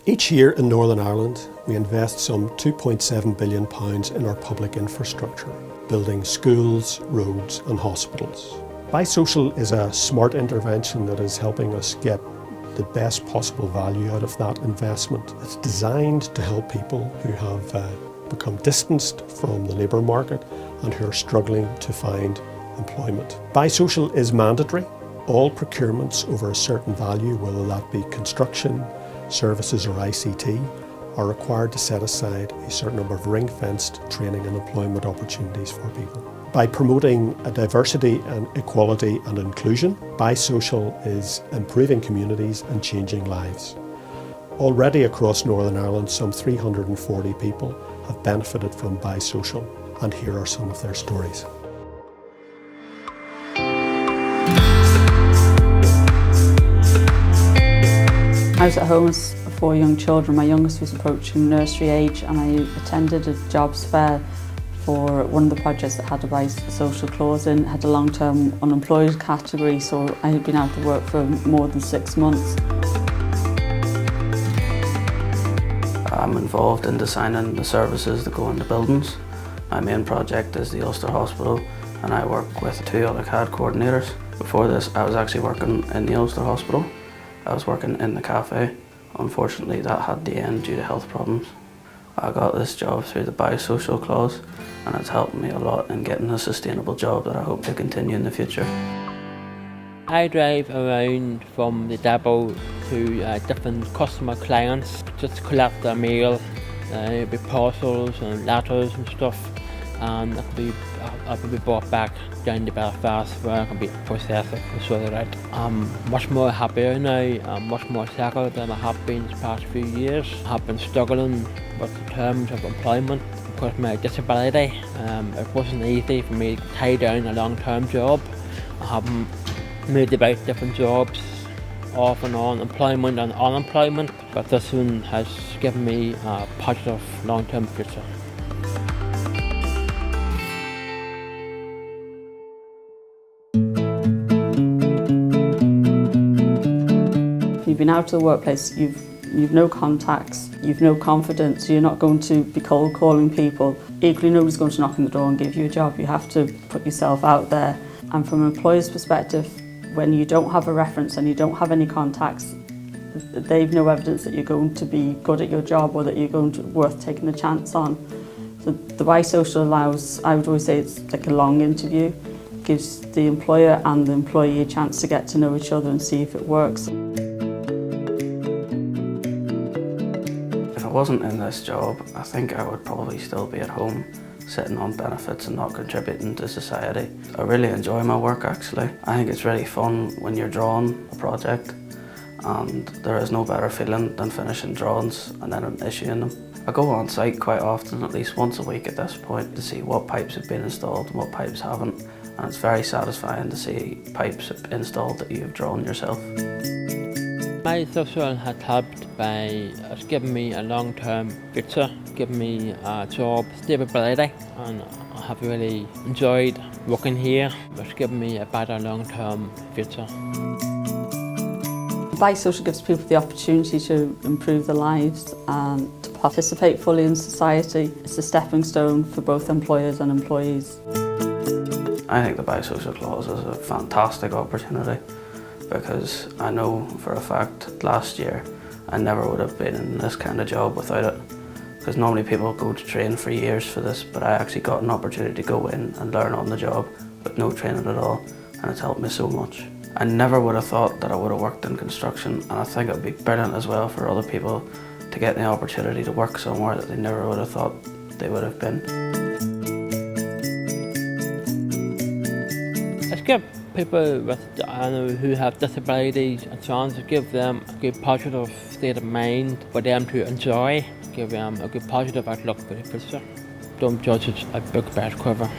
Each year in Northern Ireland, we invest some £2.7 billion in our public infrastructure, building schools, roads and hospitals. Bisocial is a smart intervention that is helping us get the best possible value out of that investment. It's designed to help people who have become distanced from the labour market and who are struggling to find employment. Bisocial is mandatory. All procurements over a certain value, whether that be construction, services or ICT, are required to set aside a certain number of ring-fenced training and employment opportunities for people. By promoting a diversity and equality and inclusion, Bisocial is improving communities and changing lives. Already across Northern Ireland, some 340 people have benefited from Bisocial, and here are some of their stories. I was at home with 4 young children. My youngest was approaching nursery age, and I attended a jobs fair for one of the projects that had a bisocial clause in. It had a long-term unemployed category, so I had been out of work for more than 6 months. I'm involved in designing the services that go into buildings. My main project is the Ulster Hospital, and I work with 2 other CAD coordinators. Before this, I was actually working in the Ulster Hospital. I was working in the cafe. Unfortunately, that had to end due to health problems. I got this job through the Bisocial clause, and it's helped me a lot in getting a sustainable job that I hope to continue in the future. I drive around from the depot to different customer clients just to collect their mail, be parcels and letters and stuff, and it will be brought back down to Belfast where I can be processed and sorted out. I'm much more happier now, I'm much more settled than I have been the past few years. I have been struggling with the terms of employment because of my disability. It wasn't easy for me to tie down a long-term job. I haven't moved about different jobs, off and on, employment and unemployment, but this one has given me a positive long-term future. You've been out of the workplace, you've no contacts, you've no confidence, you're not going to be cold calling people. Equally, nobody's going to knock on the door and give you a job. You have to put yourself out there. And from an employer's perspective, when you don't have a reference and you don't have any contacts, they've no evidence that you're going to be good at your job or that you're going to worth taking a chance on. So the Bisocial allows, I would always say it's like a long interview. It gives the employer and the employee a chance to get to know each other and see if it works. If I wasn't in this job, I think I would probably still be at home, sitting on benefits and not contributing to society. I really enjoy my work actually. I think it's really fun when you're drawing a project, and there is no better feeling than finishing drawings and then issuing them. I go on site quite often, at least once a week at this point, to see what pipes have been installed and what pipes haven't, and it's very satisfying to see pipes installed that you've drawn yourself. Bisocial has helped by giving me a long-term future, giving me a job stability, and I have really enjoyed working here. It's given me a better long-term future. Bisocial gives people the opportunity to improve their lives and to participate fully in society. It's a stepping stone for both employers and employees. I think the Bisocial clause is a fantastic opportunity, because I know for a fact last year I never would have been in this kind of job without it. Because normally people go to train for years for this, but I actually got an opportunity to go in and learn on the job with no training at all, and it's helped me so much. I never would have thought that I would have worked in construction, and I think it would be brilliant as well for other people to get the opportunity to work somewhere that they never would have thought they would have been. Let's give people who have disabilities a chance to give them a good positive state of mind for them to enjoy, give them a good positive outlook for the future. Don't judge it a book by its cover.